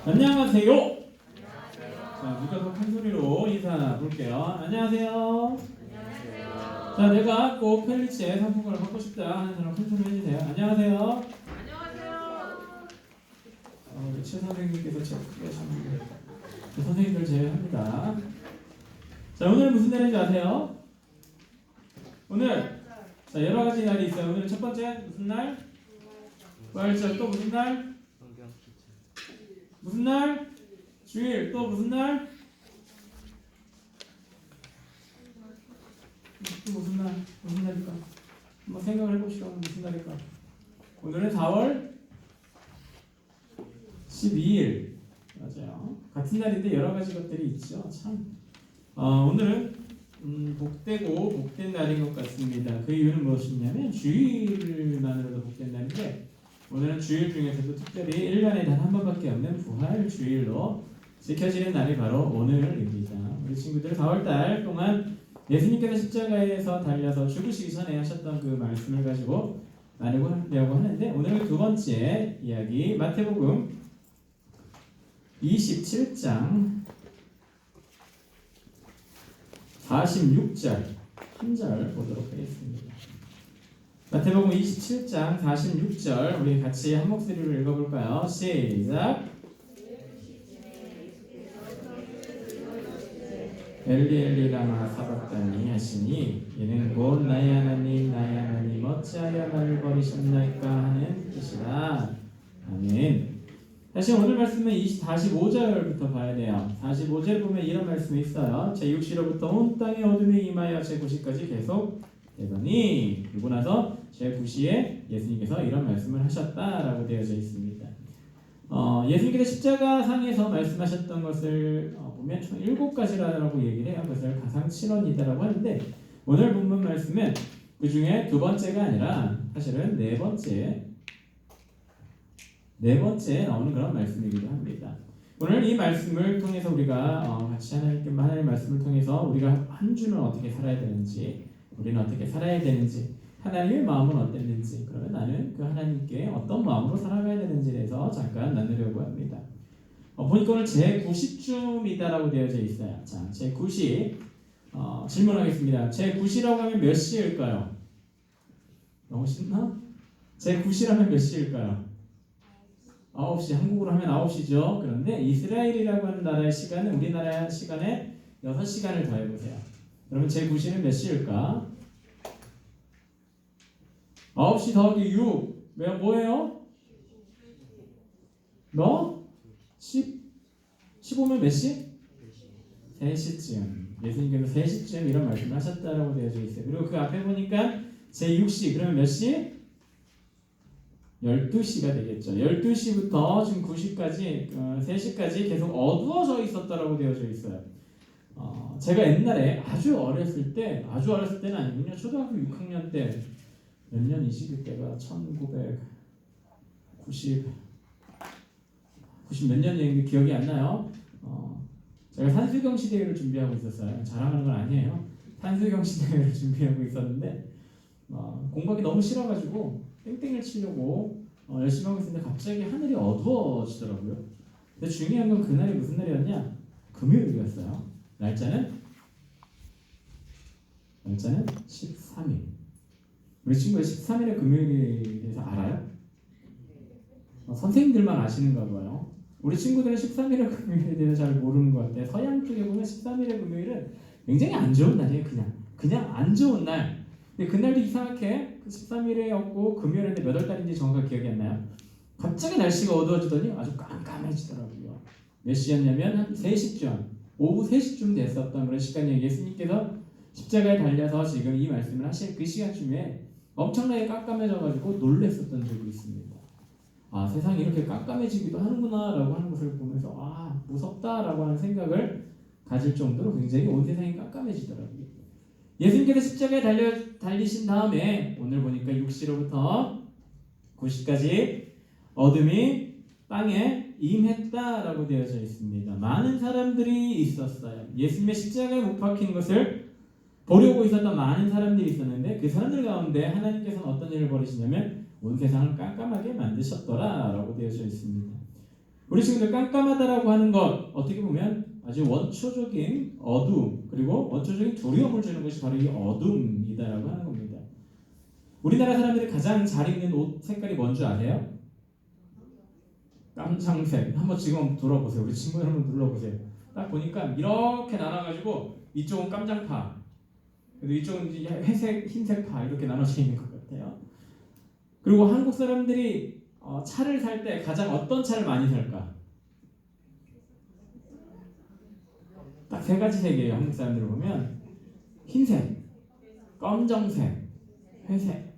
안녕하세요. 자, 누가 더 큰 소리로 인사 볼게요. 안녕하세요. 자, 내가 꼭 펠리치의 상품권을 받고 싶다 하는 사람 큰 소리 해주세요. 안녕하세요. 우리 최 선생님께서 제일 크게 하시는데 그 선생님들 제외합니다. 자, 오늘 무슨 날인지 아세요? 오늘 자, 여러 가지 날이 있어요. 오늘 첫 번째 무슨 날? 부활절. 또 무슨 날? 무슨 날? 주일. 또 무슨 날? 또 무슨 날? 무슨 날일까? 한번 생각을 해보시죠. 무슨 날일까? 오늘은 4월 12일. 맞아요. 같은 날인데 여러 가지 것들이 있죠. 참. 오늘은 복되고 복된 날인 것 같습니다. 그 이유는 무엇이냐면 주일만으로도 복된 날인데 오늘은 주일 중에서도 특별히 1년에 단 한 번밖에 없는 부활 주일로 지켜지는 날이 바로 오늘입니다. 우리 친구들 4월달 동안 예수님께서 십자가에서 달려서 죽으시기 전에 하셨던 그 말씀을 가지고 나누려고 하는데 오늘 두 번째 이야기 마태복음 27장 46절 한 절 보도록 하겠습니다. 마태복음 27장 46절 우리 같이 한 목소리로 읽어볼까요? 시작. 엘리 엘리 라마 사박다니 하시니 이는 곧 나의 하나님 어찌하여 나를 버리셨나이까 하는 뜻이다. 아멘. 다시 오늘 말씀은 45절부터 봐야 돼요. 45절 보면 이런 말씀이 있어요. 제6시로부터 온 땅의 어둠이 임하여 제9시까지 계속 되더니 그리고 나서 제9시에 예수님께서 이런 말씀을 하셨다라고 되어져 있습니다. 예수님께서 십자가 상에서 말씀하셨던 것을 보면 총 7가지라고 얘기를 해요. 그것을 가상칠언이다라고 하는데 오늘 본문 말씀은 그 중에 두 번째가 아니라 사실은 네 번째 나오는 그런 말씀이기도 합니다. 오늘 이 말씀을 통해서 우리가 같이 하나님의 말씀을 통해서 우리가 한 주는 어떻게 살아야 되는지 우리는 어떻게 살아야 되는지 하나님의 마음은 어땠는지 그러면 나는 그 하나님께 어떤 마음으로 살아가야 되는지에 대해서 잠깐 나누려고 합니다. 보니까 오늘 제90쯤이다라고 되어져 있어요. 자, 제90 질문하겠습니다. 제9시라고 하면 몇 시일까요? 너무 쉽나? 제9시라면 몇 시일까요? 9시, 한국으로 하면 9시죠. 그런데 이스라엘이라고 하는 나라의 시간은 우리나라 시간에 6시간을 더해보세요. 그러면 제9시는 몇 시일까? 9시 더하기 6 뭐예요? 너? 15면 몇 시? 3시쯤. 예수님께서 3시쯤 이런 말씀을 하셨다라고 되어져 있어요. 그리고 그 앞에 보니까 제6시 그러면 몇 시? 12시가 되겠죠. 12시부터 지금 9시까지 3시까지 계속 어두워져 있었다라고 되어져 있어요. 제가 옛날에 아주 어렸을 때는 아니군요. 초등학교 6학년 때 몇 년이시 그때가 1990 몇 년인지 기억이 안 나요. 제가 산수경 시대를 준비하고 있었어요. 자랑하는 건 아니에요. 산수경 시대를 준비하고 있었는데 공부하기 너무 싫어가지고 땡땡을 치려고 열심히 하고 있었는데 갑자기 하늘이 어두워지더라고요. 근데 중요한 건 그날이 무슨 날이었냐? 금요일이었어요. 날짜는 13일. 우리 친구가 13일의 금요일에 대해서 알아요? 선생님들만 아시는가 봐요. 우리 친구들은 13일의 금요일에 대해서 잘 모르는 것 같아요. 서양 쪽에 보면 13일의 금요일은 굉장히 안 좋은 날이에요. 그냥 안 좋은 날. 근데 그날도 이상하게 13일이었고 금요일인데 몇 월 달인지 정확하게 기억이 안 나요. 갑자기 날씨가 어두워지더니 아주 깜깜해지더라고요. 몇 시였냐면 한 3시쯤, 오후 3시쯤 됐었던 그런 시간이에요. 예수님께서 십자가에 달려서 지금 이 말씀을 하실 그 시간쯤에 엄청나게 깜깜해져가지고 놀랬었던 적이 있습니다. 세상이 이렇게 깜깜해지기도 하는구나 라고 하는 것을 보면서 무섭다라고 하는 생각을 가질 정도로 굉장히 온 세상이 깜깜해지더라고요. 예수님께서 십자가에 달리신 다음에 오늘 보니까 6시로부터 9시까지 어둠이 땅에 임했다라고 되어져 있습니다. 많은 사람들이 있었어요. 예수님의 십자가에 못 박힌 것을 보려고 있었던 많은 사람들이 있었는데 그 사람들 가운데 하나님께서는 어떤 일을 벌이시냐면 온 세상을 깜깜하게 만드셨더라라고 되어져 있습니다. 우리 친구들 깜깜하다라고 하는 것 어떻게 보면 아주 원초적인 어둠 그리고 원초적인 두려움을 주는 것이 바로 이 어둠이다라고 하는 겁니다. 우리나라 사람들이 가장 잘 입는 옷 색깔이 뭔지 아세요? 깜장색. 한번 지금 돌아보세요. 우리 친구들 한번 눌러보세요. 딱 보니까 이렇게 나눠가지고 이쪽은 깜장파, 그리고 이쪽은 이제 회색, 흰색파 이렇게 나눠져 있는 것 같아요. 그리고 한국 사람들이 차를 살 때 가장 어떤 차를 많이 살까? 딱 세 가지 색이에요. 한국 사람들을 보면 흰색, 검정색, 회색,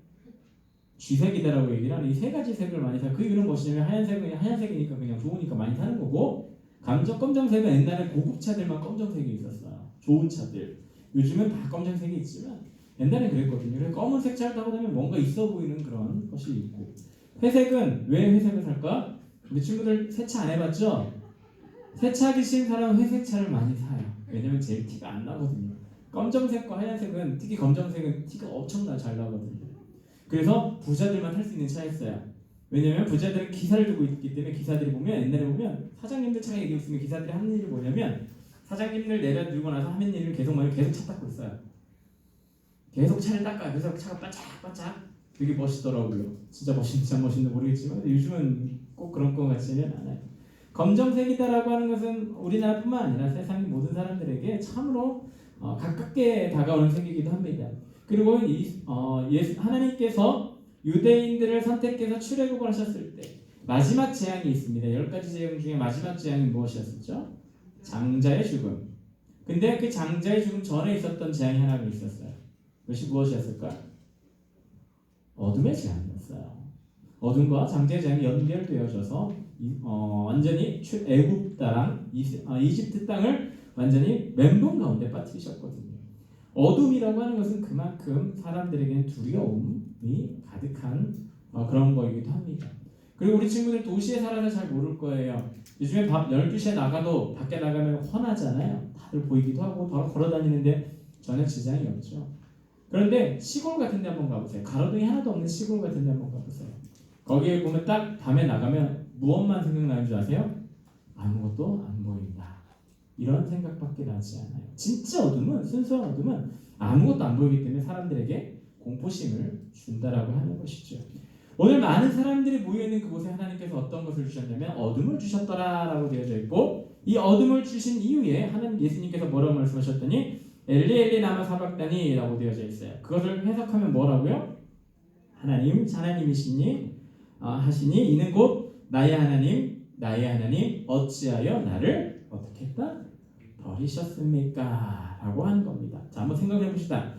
쥐색이다라고 얘기를 하는 이 세 가지 색을 많이 사. 그 이유는 무엇이냐면 하얀색이니까 그냥 좋으니까 많이 사는 거고, 검정색은 옛날에 고급 차들만 검정색이 있었어요. 좋은 차들. 요즘은 다 검정색이 있지만 옛날에 그랬거든요. 그래서 검은색 차를 타고 다니면 뭔가 있어 보이는 그런 것이 있고, 회색은 왜 회색을 살까? 우리 친구들 세차 안 해봤죠? 세차하기 싫은 사람은 회색 차를 많이 사요. 왜냐면 제일 티가 안 나거든요. 검정색과 하얀색은, 특히 검정색은 티가 엄청나 잘 나거든요. 그래서 부자들만 탈 수 있는 차였어요. 왜냐면 부자들은 기사를 두고 있기 때문에, 기사들이 보면 옛날에 보면 사장님들 차에 있으면 기사들이 하는 일이 뭐냐면 사장님들 내려들고 나서 하는 일을 계속 차 닦고 있어요. 계속 차를 닦아요. 그래서 차가 반짝반짝 되게 멋있더라고요. 진짜 멋있는지 안 멋있는지 모르겠지만 요즘은 꼭 그런 것 같지는 않아요. 검정색이다라고 하는 것은 우리나라뿐만 아니라 세상의 모든 사람들에게 참으로 가깝게 다가오는 색이기도 합니다. 그리고 하나님께서 유대인들을 선택해서 출애굽을 하셨을 때 마지막 재앙이 있습니다. 10가지 재앙 중에 마지막 재앙이 무엇이었었죠? 장자의 죽음. 근데 그 장자의 죽음 전에 있었던 재앙이 하나가 있었어요. 그것이 무엇이었을까? 어둠의 재앙이었어요. 어둠과 장자의 재앙이 연결되어져서 완전히 애굽 땅, 이집트 땅을 완전히 멘붕 가운데 빠뜨리셨거든요. 어둠이라고 하는 것은 그만큼 사람들에게는 두려움이 가득한 그런 거이기도 합니다. 그리고 우리 친구들 도시에 살아서 잘 모를 거예요. 요즘에 밤 12시에 나가도 밖에 나가면 환하잖아요. 다들 보이기도 하고 걸어 다니는데 전혀 지장이 없죠. 그런데 시골 같은 데 한번 가보세요. 가로등이 하나도 없는 시골 같은 데 한번 가보세요. 거기에 보면 딱 밤에 나가면 무엇만 생각나는 줄 아세요? 아무것도 안 보인다. 이런 생각밖에 나지 않아요. 진짜 어둠은, 순수한 어둠은 아무것도 안 보이기 때문에 사람들에게 공포심을 준다라고 하는 것이죠. 오늘 많은 사람들이 모여있는 그곳에 하나님께서 어떤 것을 주셨냐면 어둠을 주셨더라라고 되어져 있고, 이 어둠을 주신 이후에 하나님 예수님께서 뭐라고 말씀하셨더니 엘리 엘리 라마 사박다니 라고 되어져 있어요. 그것을 해석하면 뭐라고요? 하나님이시니 하시니 이는 곧 나의 하나님 어찌하여 나를 어떻게 했다? 버리셨습니까? 라고 하는 겁니다. 자, 한번 생각해 봅시다.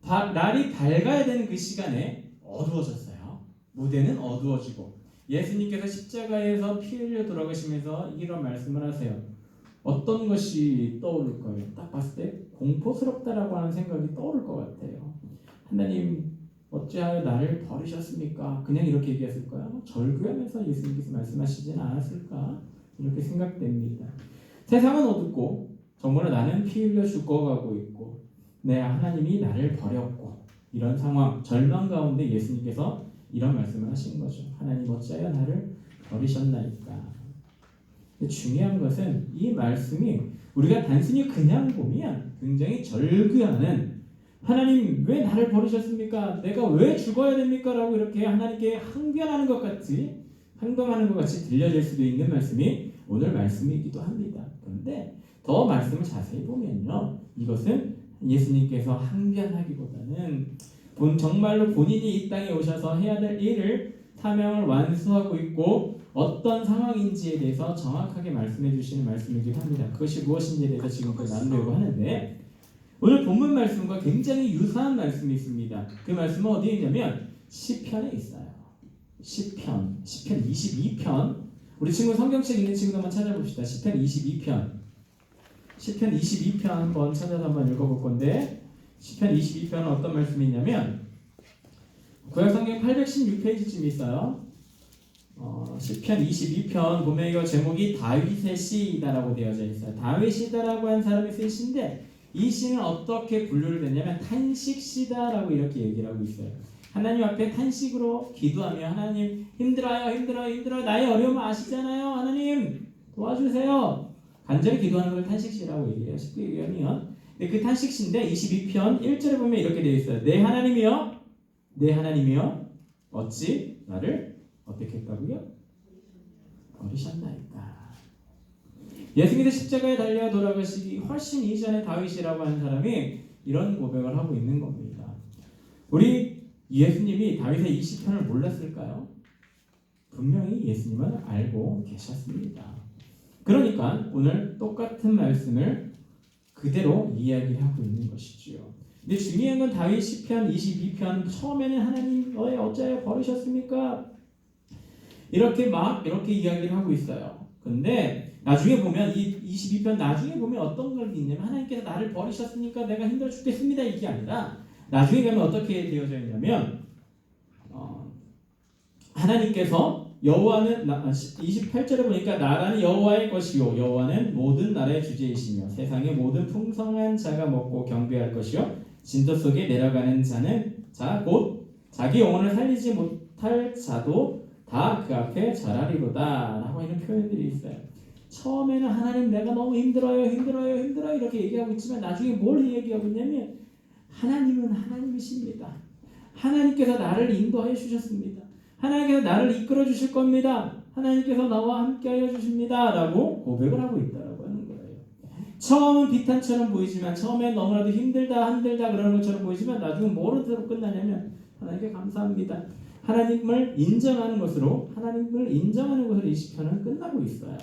날이 밝아야 되는 그 시간에 어두워졌어요. 무대는 어두워지고 예수님께서 십자가에서 피 흘려 돌아가시면서 이런 말씀을 하세요. 어떤 것이 떠오를 거예요? 딱 봤을 때 공포스럽다라고 하는 생각이 떠오를 것 같아요. 하나님 어찌하여 나를 버리셨습니까? 그냥 이렇게 얘기했을까요? 절규하면서 예수님께서 말씀하시지는 않았을까? 이렇게 생각됩니다. 세상은 어둡고 정말 나는 피 흘려 죽어가고 있고 내 하나님이 나를 버렸고, 이런 상황, 절망 가운데 예수님께서 이런 말씀을 하신 거죠. 하나님 어찌하여 나를 버리셨나이까? 중요한 것은 이 말씀이 우리가 단순히 그냥 보면 굉장히 절규하는, 하나님 왜 나를 버리셨습니까? 내가 왜 죽어야 됩니까? 라고 이렇게 하나님께 항변하는 것 같이 들려질 수도 있는 말씀이 오늘 말씀이기도 합니다. 그런데 더 말씀을 자세히 보면요, 이것은 예수님께서 항변하기보다는 정말로 본인이 이 땅에 오셔서 해야 될 일을, 사명을 완수하고 있고 어떤 상황인지에 대해서 정확하게 말씀해 주시는 말씀이기도 합니다. 그것이 무엇인지에 대해서 지금까지 나누려고 하는데, 오늘 본문 말씀과 굉장히 유사한 말씀이 있습니다. 그 말씀은 어디에 있냐면 시편에 있어요. 시편 22편. 우리 친구 성경책 있는 친구도 한번 찾아봅시다. 시편 22편 한번 찾아서 한번 읽어볼 건데, 시편 22편은 어떤 말씀이 있냐면 구약성경 816페이지쯤 있어요. 시편 22편 보면 이거 제목이 다윗의 시다라고 되어져 있어요. 다윗이다라고 한 사람이 쓴 시인데, 이 시는 어떻게 분류를 됐냐면 탄식시다라고 이렇게 얘기를 하고 있어요. 하나님 앞에 탄식으로 기도하며 하나님 힘들어요 나의 어려움을 아시잖아요. 하나님 도와주세요. 간절히 기도하는 걸 탄식시라고 얘기해요. 쉽게 얘기하면. 근데 그 탄식시인데 22편 1절에 보면 이렇게 되어 있어요. 내 하나님이여 어찌 나를 어떻게 했다고요? 버리셨나이까. 예수님께서 십자가에 달려 돌아가시기 훨씬 이전에 다윗이라고 하는 사람이 이런 고백을 하고 있는 겁니다. 우리 예수님이 다윗의 20편을 몰랐을까요? 분명히 예수님은 알고 계셨습니다. 그러니까 오늘 똑같은 말씀을 그대로 이야기하고 있는 것이지요. 근데 중요한 건 다윗 10편, 22편 처음에는 하나님 너의 어찌하여 버리셨습니까? 이렇게 이야기를 하고 있어요. 근데 나중에 보면 이 22편 나중에 보면 어떤 걸 있냐면 하나님께서 나를 버리셨으니까 내가 힘들어 죽겠습니다 이게 아니라 나중에 가면 어떻게 되어져 있냐면 하나님께서 여호와는 28절에 보니까 나라는 여호와의 것이요 여호와는 모든 나라의 주제이시며 세상의 모든 풍성한 자가 먹고 경배할 것이요 진토 속에 내려가는 자 곧 자기 영혼을 살리지 못할 자도 다 그 앞에 자라리로다 라고 하는 표현들이 있어요. 처음에는 하나님 내가 너무 힘들어요 이렇게 얘기하고 있지만 나중에 뭘 얘기하고 있냐면 하나님은 하나님이십니다. 하나님께서 나를 인도하여 주셨습니다. 하나님께서 나를 이끌어 주실 겁니다. 하나님께서 나와 함께하여 주십니다 라고 고백을 하고 있다라고 하는 거예요. 처음은 비탄처럼 보이지만 처음엔 너무나도 힘들다 그러는 것처럼 보이지만 나중에 뭐로 끝나냐면 하나님께 감사합니다. 하나님을 인정하는 것으로 이 시편은 끝나고 있어요.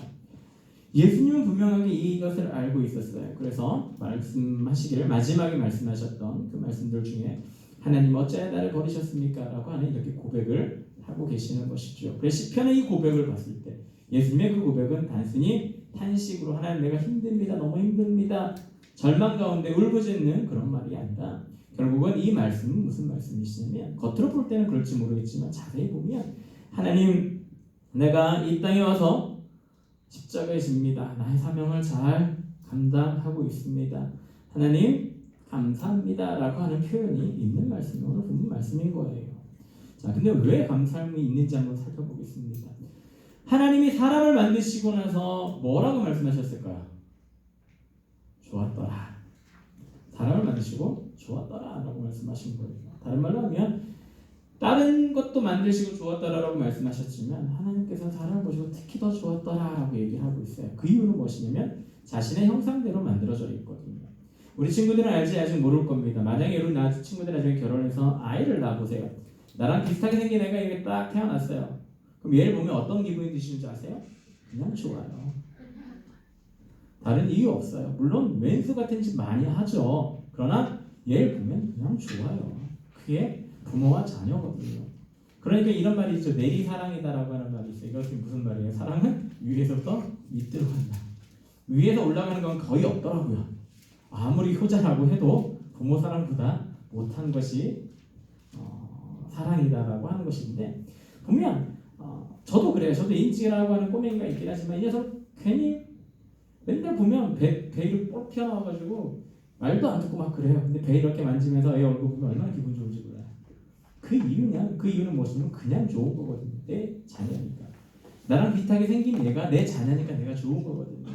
예수님은 분명하게 이것을 알고 있었어요. 그래서 말씀하시기를 마지막에 말씀하셨던 그 말씀들 중에 하나님 어찌하여 나를 버리셨습니까? 라고 하는 이렇게 고백을 하고 계시는 것이죠. 그래서 시편의 이 고백을 봤을 때 예수님의 그 고백은 단순히 탄식으로 하나님 내가 힘듭니다. 너무 힘듭니다. 절망 가운데 울부짖는 그런 말이 아니라 결국은 이 말씀은 무슨 말씀이시냐면 겉으로 볼 때는 그럴지 모르겠지만 자세히 보면 하나님 내가 이 땅에 와서 십자가에 집니다. 나의 사명을 잘 감당하고 있습니다. 하나님 감사합니다 라고 하는 표현이 있는 말씀이 오늘 본 말씀인 거예요. 자, 근데 왜 감사함이 있는지 한번 살펴보겠습니다. 하나님이 사람을 만드시고 나서 뭐라고 말씀하셨을까요? 좋았더라. 사람을 만드시고 좋았더라 라고 말씀하신 거예요. 다른 말로 하면 다른 것도 만드시고 좋았더라라고 말씀하셨지만 하나님께서 사람을 보시고 특히 더 좋았더라라고 얘기를 하고 있어요. 그 이유는 무엇이냐면 자신의 형상대로 만들어져 있거든요. 우리 친구들은 알지 아직 모를 겁니다. 만약에 우리 친구들 나중에 결혼해서 아이를 낳아보세요. 나랑 비슷하게 생긴 애가 이렇게 딱 태어났어요. 그럼 얘를 보면 어떤 기분이 드시는 줄 아세요? 그냥 좋아요. 다른 이유 없어요. 물론 왼수 같은 짓 많이 하죠. 그러나 얘를 보면 그냥 좋아요. 그게 부모와 자녀거든요. 그러니까 이런 말이 있죠. 내리사랑이다라고 하는 말이 있어요. 이것은 무슨 말이에요? 사랑은 위에서부터 밑으로 간다. 위에서 올라가는 건 거의 없더라고요. 아무리 효자라고 해도 부모 사랑보다 못한 것이 사랑이다라고 하는 것인데 보면 저도 그래요. 저도 인지라고 하는 꼬맹이가 있긴 하지만 이 녀석 괜히 맨날 보면 배를 뻑 튀어나와가지고 말도 안 듣고 막 그래요. 근데 배 이렇게 만지면서 애 얼굴 보면 얼마나 기분 좋은지 몰라요. 그 이유는 무엇이냐면 그냥 좋은 거거든요. 내 자녀니까. 나랑 비슷하게 생긴 얘가 내 자녀니까 내가 좋은 거거든요.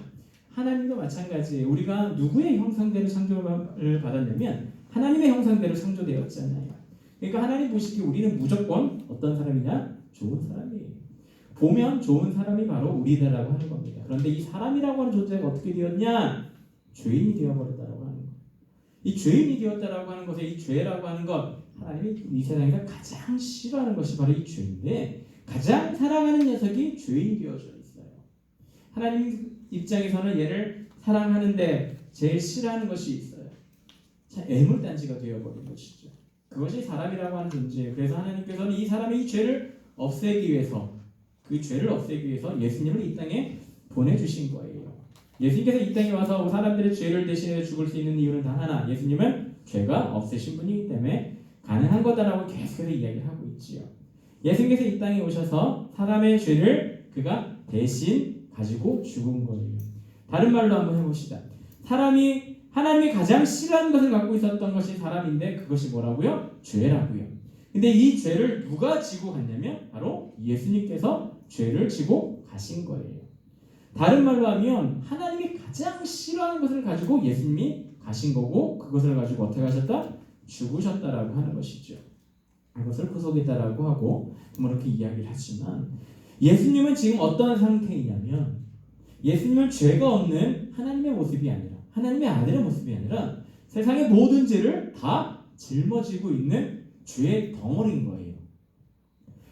하나님도 마찬가지예요. 우리가 누구의 형상대로 창조를 받았냐면 하나님의 형상대로 창조되었잖아요. 그러니까 하나님 보시기에 우리는 무조건 어떤 사람이냐? 좋은 사람이에요. 보면 좋은 사람이 바로 우리다라고 하는 겁니다. 그런데 이 사람이라고 하는 존재가 어떻게 되었냐? 죄인이 되어버렸다라고 하는 거예요. 이 죄인이 되었다라고 하는 것에 이 죄라고 하는 것 하나님이 이 세상에서 가장 싫어하는 것이 바로 이 죄인데 가장 사랑하는 녀석이 죄인이 되어져 있어요. 하나님 입장에서는 얘를 사랑하는데 제일 싫어하는 것이 있어요. 자, 애물단지가 되어버린 것이죠. 그것이 사람이라고 하는 존재예요. 그래서 하나님께서는 이 사람의 이 죄를 없애기 위해서 예수님을 이 땅에 보내주신 거예요. 예수님께서 이 땅에 와서 사람들의 죄를 대신해 죽을 수 있는 이유는 단 하나. 예수님은 죄가 없으신 분이기 때문에 가능한 거다라고 계속해서 이야기를 하고 있지요. 예수님께서 이 땅에 오셔서 사람의 죄를 그가 대신 가지고 죽은 거예요. 다른 말로 한번 해봅시다. 하나님이 가장 싫어하는 것을 갖고 있었던 것이 사람인데 그것이 뭐라고요? 죄라고요. 근데 이 죄를 누가 지고 갔냐면 바로 예수님께서 죄를 지고 가신 거예요. 다른 말로 하면 하나님이 가장 싫어하는 것을 가지고 예수님이 가신 거고 그것을 가지고 어떻게 하셨다? 죽으셨다라고 하는 것이죠. 이것을 구속이다라고 하고 뭐 이렇게 이야기를 하지만 예수님은 지금 어떤 상태이냐면 예수님은 죄가 없는 하나님의 모습이 아니라 하나님의 아들의 모습이 아니라 세상의 모든 죄를 다 짊어지고 있는 죄의 덩어리인 거예요.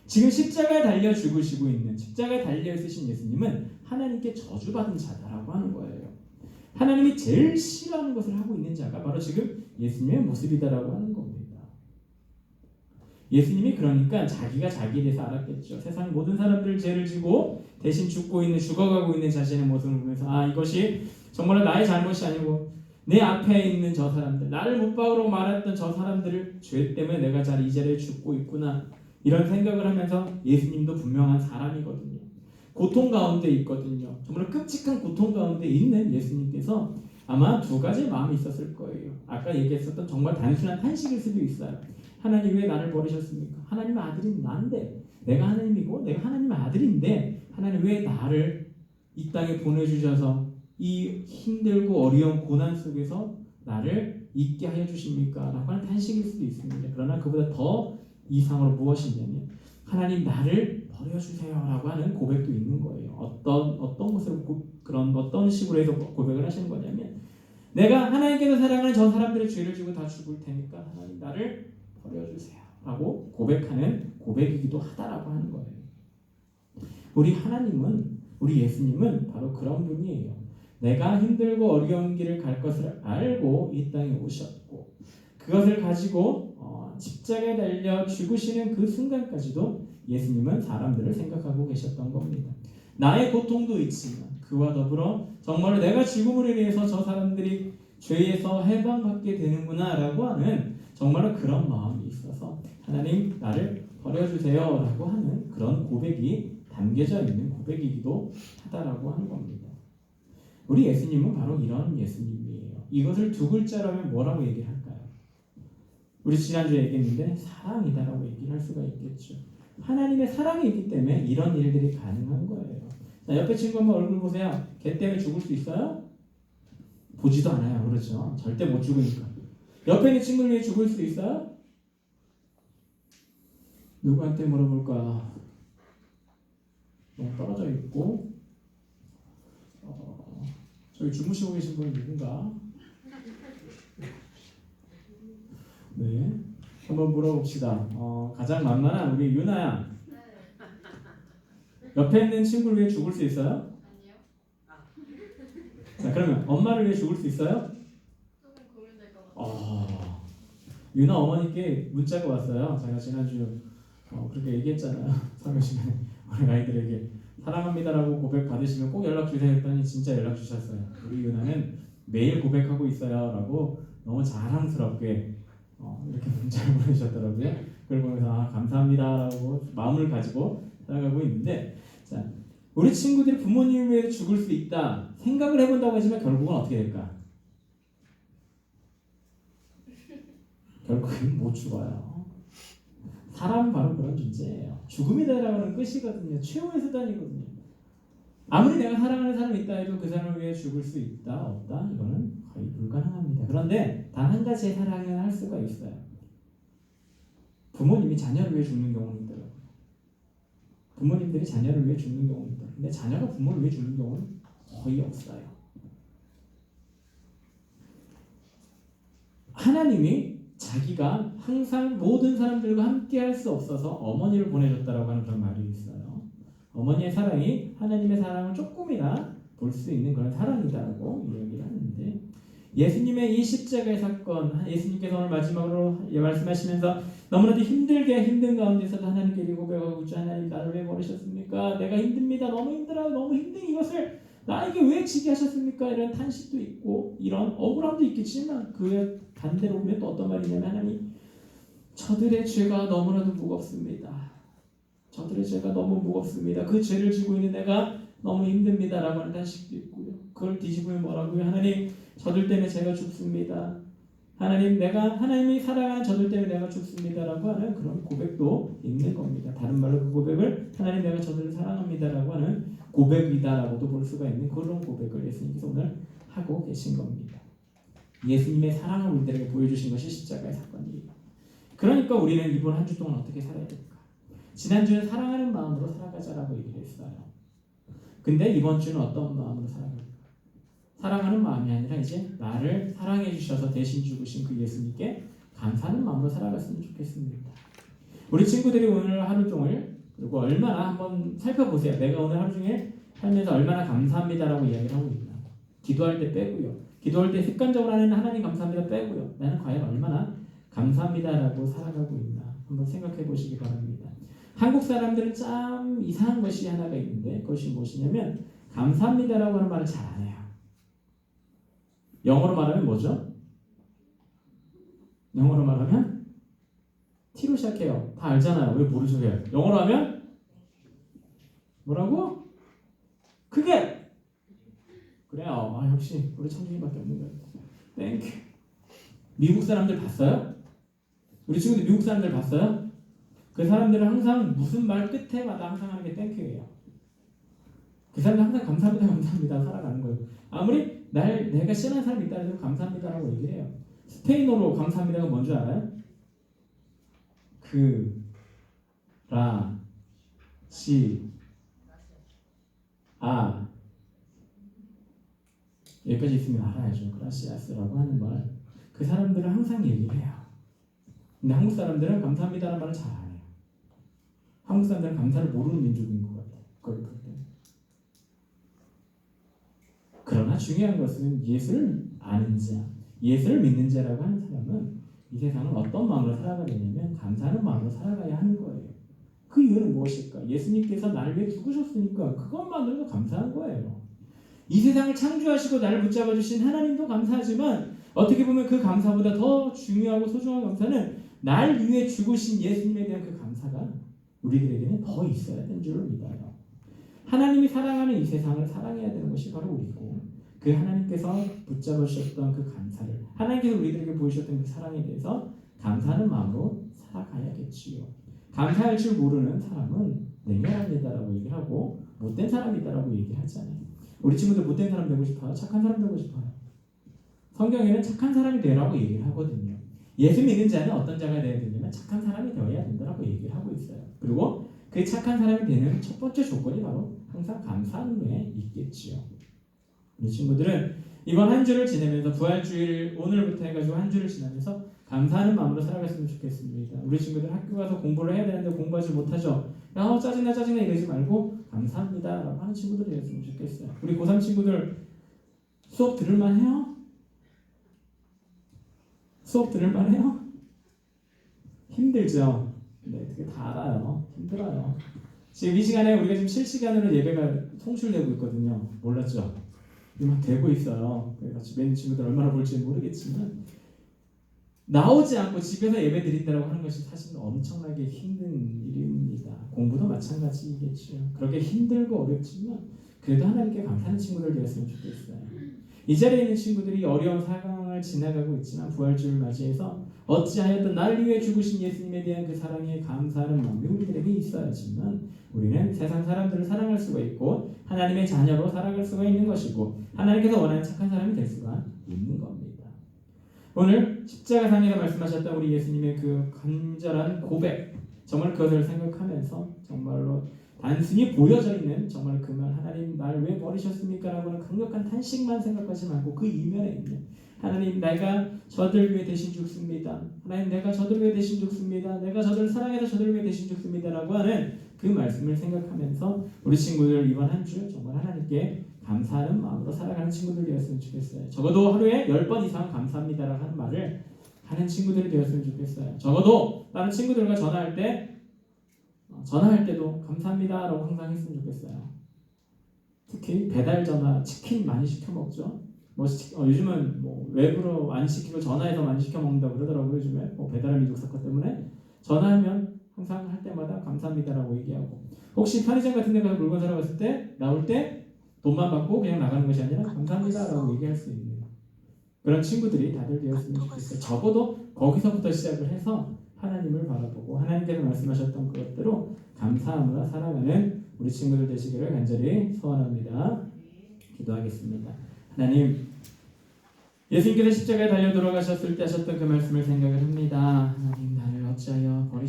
지금 십자가에 달려 죽으시고 있는 십자가에 달려 있으신 예수님은 하나님께 저주받은 자다라고 하는 거예요. 하나님이 제일 싫어하는 것을 하고 있는 자가 바로 지금 예수님의 모습이다라고 하는 겁니다. 예수님이 그러니까 자기가 자기에 대해서 알았겠죠. 세상 모든 사람들 죄를 지고 대신 죽어가고 있는 자신의 모습을 보면서 아 이것이 정말 나의 잘못이 아니고 내 앞에 있는 저 사람들 나를 못 박으러 말했던 저 사람들을 죄 때문에 내가 이 자리에 죽고 있구나 이런 생각을 하면서 예수님도 분명한 사람이거든요. 고통 가운데 있거든요. 정말 끔찍한 고통 가운데 있는 예수님께서 아마 두 가지 마음이 있었을 거예요. 아까 얘기했었던 정말 단순한 탄식일 수도 있어요. 하나님 왜 나를 버리셨습니까? 하나님의 아들인 난데 내가 하나님이고 내가 하나님의 아들인데 하나님 왜 나를 이 땅에 보내주셔서 이 힘들고 어려운 고난 속에서 나를 있게 하여 주십니까? 라고 하는 탄식일 수도 있습니다. 그러나 그보다 더 이상으로 무엇이냐면 하나님 나를 버려주세요 라고 하는 고백도 있는 거예요. 어떤 것으로 어떤 식으로 해서 고백을 하시는 거냐면 내가 하나님께서 사랑하는 저 사람들의 죄를 지고 다 죽을 테니까 하나님 나를 버려주세요 라고 고백하는 고백이기도 하다라고 하는 거예요. 우리 하나님은 우리 예수님은 바로 그런 분이에요. 내가 힘들고 어려운 길을 갈 것을 알고 이 땅에 오셨고 그것을 가지고 십자가에 달려 죽으시는 그 순간까지도 예수님은 사람들을 생각하고 계셨던 겁니다. 나의 고통도 있지만 그와 더불어 정말로 내가 죽음으로 인해서 저 사람들이 죄에서 해방받게 되는구나 라고 하는 정말로 그런 마음이 있어서 하나님 나를 버려주세요 라고 하는 그런 고백이 담겨져 있는 고백이기도 하다라고 하는 겁니다. 우리 예수님은 바로 이런 예수님이에요. 이것을 두 글자라면 뭐라고 얘기를 할까요? 우리 지난주에 얘기했는데 사랑이다라고 얘기를 할 수가 있겠죠. 하나님의 사랑이 있기 때문에 이런 일들이 가능한 거예요. 자, 옆에 친구 한번 얼굴 보세요. 걔 때문에 죽을 수 있어요? 보지도 않아요. 그렇죠? 절대 못 죽으니까. 옆에 있는 친구를 위해 죽을 수 있어요? 누구한테 물어볼까? 너무 떨어져 있고 저기 주무시고 계신 분은 누군가? 네, 한번 물어봅시다. 가장 만만한 우리 유나야. 옆에 있는 친구를 위해 죽을 수 있어요? 아니요. 자, 그러면 엄마를 위해 죽을 수 있어요? 조금 고민될 것 같아요. 유나 어머니께 문자가 왔어요. 제가 지난주 그렇게 얘기했잖아요. 설교 시간에 우리 아이들에게 사랑합니다라고 고백 받으시면 꼭 연락 주세요 했더니 진짜 연락 주셨어요. 우리 유나는 매일 고백하고 있어요라고 너무 자랑스럽게 이렇게 문자를 보내주셨더라고요. 그걸 보면서 감사합니다라고 마음을 가지고 살아가고 있는데, 자, 우리 친구들이 부모님을 위해 죽을 수 있다 생각을 해본다고 하지만 결국은 어떻게 될까? 결국은 못 죽어요. 사람은 바로 그런 존재예요. 죽음이다라고 하는 끝이거든요. 최후의 수단이거든요. 아무리 내가 사랑하는 사람이 있다 해도 그 사람을 위해 죽을 수 있다 없다 이거는 거의 불가능합니다. 그런데 단 한 가지의 사랑은 할 수가 있어요. 부모님이 자녀를 위해 죽는 경우는 있더라고요. 부모님들이 자녀를 위해 죽는 경우는 있더라고요. 근데 자녀가 부모를 위해 죽는 경우는 거의 없어요. 하나님이 자기가 항상 모든 사람들과 함께 할 수 없어서 어머니를 보내줬다라고 하는 그런 말이 있어요. 어머니의 사랑이 하나님의 사랑을 조금이나 볼 수 있는 그런 사랑이다라고 이야기를 하는데, 예수님의 이 십자가의 사건, 예수님께서 오늘 마지막으로 말씀하시면서 너무나도 힘든 가운데서도 하나님께 고백하고 있죠. 하나님 나를 왜 버리셨습니까? 내가 힘듭니다. 너무 힘들어요. 너무 힘든 이것을 나에게 왜 지게 하셨습니까? 이런 탄식도 있고 이런 억울함도 있겠지만 그 반대로 보면 또 어떤 말이냐면 하나님 저들의 죄가 너무나도 무겁습니다. 저들의 죄가 너무 무겁습니다. 그 죄를 지고 있는 내가 너무 힘듭니다 라고 하는 탄식도 있고요. 그걸 뒤집으면 뭐라고요? 하나님 저들 때문에 제가 죽습니다. 하나님이 사랑하는 저들 때문에 내가 죽습니다라고 하는 그런 고백도 있는 겁니다. 다른 말로 그 고백을 하나님 내가 저들을 사랑합니다라고 하는 고백이다라고도 볼 수가 있는 그런 고백을 예수님께서 오늘 하고 계신 겁니다. 예수님의 사랑을 우리들에게 보여주신 것이 십자가의 사건이에요. 그러니까 우리는 이번 한 주 동안 어떻게 살아야 될까? 지난주에 사랑하는 마음으로 살아가자라고 얘기를 했어요. 근데 이번 주는 어떤 마음으로 살아갈까? 사랑하는 마음이 아니라 이제 나를 사랑해 주셔서 대신 죽으신 그 예수님께 감사하는 마음으로 살아갔으면 좋겠습니다. 우리 친구들이 오늘 하루 종일 그리고 얼마나 한번 살펴보세요. 내가 오늘 하루 종일 살면서 얼마나 감사합니다라고 이야기를 하고 있나. 기도할 때 빼고요. 기도할 때 습관적으로 하는 하나님 감사합니다 빼고요. 나는 과연 얼마나 감사합니다라고 살아가고 있나 한번 생각해 보시기 바랍니다. 한국 사람들은 참 이상한 것이 하나가 있는데 그것이 무엇이냐면 감사합니다라고 하는 말을 잘 안 해요. 영어로 말하면 뭐죠? 영어로 말하면 T로 시작해요. 다 알잖아요. 왜 모르죠? 영어로 하면 뭐라고? 크게! 그래요. 역시 우리 청중이밖에 없는 거예요. 땡큐. 미국 사람들 봤어요? 우리 친구들 미국 사람들 봤어요? 그 사람들은 항상 무슨 말 끝에마다 항상 하는 게 땡큐예요. 그 사람들 항상 감사합니다, 감사합니다 살아가는 거예요. 아무리 내가 싫어하는 사람이 있다 해도 감사합니다라고 얘기를 해요. 스페인어로 감사합니다가 뭔지 알아요? 여기까지 있으면 알아야죠. 그라시아스라고 하는 말. 그 사람들은 항상 얘기를 해요. 근데 한국 사람들은 감사합니다라는 말을 잘 안 해요. 한국 사람들은 감사를 모르는 민족인 것 같아요. 그걸 볼 때. 그러나 중요한 것은 예수를 아는 자, 예수를 믿는 자라고 하는 사람은 이 세상을 어떤 마음으로 살아가야 되냐면 감사하는 마음으로 살아가야 하는 거예요. 그 이유는 무엇일까? 예수님께서 나를 위해 죽으셨으니까 그것만으로도 감사한 거예요. 이 세상을 창조하시고 나를 붙잡아 주신 하나님도 감사하지만 어떻게 보면 그 감사보다 더 중요하고 소중한 감사는 날 위해 죽으신 예수님에 대한 그 감사가 우리들에게는 더 있어야 되는 줄로 믿어요. 하나님이 사랑하는 이 세상을 사랑해야 되는 것이 바로 우리고 그 하나님께서 붙잡아 주셨던 그 감사를 하나님께서 우리들에게 보여주셨던 그 사랑에 대해서 감사하는 마음으로 살아가야겠지요. 감사할 줄 모르는 사람은 냉혈합니다라고 얘기를 하고 못된 사람이다라고 얘기를 하잖아요. 우리 친구들 못된 사람 되고 싶어요? 착한 사람 되고 싶어요? 성경에는 착한 사람이 되라고 얘기를 하거든요. 예수 믿는 자는 어떤 자가 되어야 되냐면 착한 사람이 되어야 된다라고 얘기를 하고 있어요. 그리고 그 착한 사람이 되는 첫 번째 조건이 바로 항상 감사하는 후에 있겠지요. 우리 친구들은 이번 한 주를 지내면서 부활주일 오늘부터 해가지고 한 주를 지나면서 감사하는 마음으로 살아갔으면 좋겠습니다. 우리 친구들 학교 가서 공부를 해야 되는데 공부하지 못하죠. 짜증나 이러지 말고 감사합니다 라고 하는 친구들이 되었으면 좋겠어요. 우리 고3 친구들 수업 들을만 해요? 수업 들을만 해요? 힘들죠? 네, 그게 다 알아요. 힘들어요. 지금 이 시간에 우리가 지금 실시간으로 예배가 송출되고 있거든요. 몰랐죠? 막 되고 있어요. 그래서 집에 있는 친구들 얼마나 볼지는 모르겠지만 나오지 않고 집에서 예배 드린다고 하는 것이 사실 엄청나게 힘든 일입니다. 공부도 마찬가지겠죠. 그렇게 힘들고 어렵지만 그래도 하나님께 감사하는 친구들 되었으면 좋겠어요. 이 자리에 있는 친구들이 어려운 상황을 지나가고 있지만 부활주를 맞이해서 어찌하였든 나를 위해 죽으신 예수님에 대한 그 사랑에 감사하는 마음이 우리들에게 있어야지만 우리는 세상 사람들을 사랑할 수가 있고 하나님의 자녀로 살아갈 수가 있는 것이고 하나님께서 원하는 착한 사람이 될 수가 있는 겁니다. 오늘 십자가상에서 말씀하셨던 우리 예수님의 그 간절한 고백, 정말 그것을 생각하면서 정말로 단순히 보여져 있는 정말 그 말 하나님 날 왜 버리셨습니까? 라고 하는 강력한 탄식만 생각하지 말고 그 이면에 있는 하나님 내가 저들 위해 대신 죽습니다. 하나님 내가 저들 위해 대신 죽습니다. 내가 저들 사랑해서 저들 위해 대신 죽습니다. 라고 하는 그 말씀을 생각하면서 우리 친구들 이번 한 주 정말 하나님께 감사하는 마음으로 살아가는 친구들 되었으면 좋겠어요. 적어도 하루에 10번 이상 감사합니다라고 하는 말을 하는 친구들이 되었으면 좋겠어요. 적어도 다른 친구들과 전화할 때도 감사합니다라고 항상 했으면 좋겠어요. 특히 배달 전화 치킨 많이 시켜 먹죠. 요즘은 외부로 안 시키고 전화해서 많이 시켜 먹는다고 그러더라고요. 요즘에 배달의 민족 사건 때문에 전화하면 항상 할 때마다 감사합니다라고 얘기하고 혹시 편의점 같은 데 가서 물건 사러 갔을 때 나올 때 돈만 받고 그냥 나가는 것이 아니라 감사합니다라고 얘기할 수 있는 그런 친구들이 다들 되었으면 좋겠어요. 적어도 거기서부터 시작을 해서 하나님을 바라보고 하나님께서 말씀하셨던 그것대로 감사함으로 살아가는 우리 친구들 되시기를 간절히 소원합니다. 기도하겠습니다. 하나님, 예수님께서 십자가에 달려 돌아가셨을 때 하셨던 그 말씀을 생각을 합니다. 하나님, 나를 어찌하여 버리셨습니까?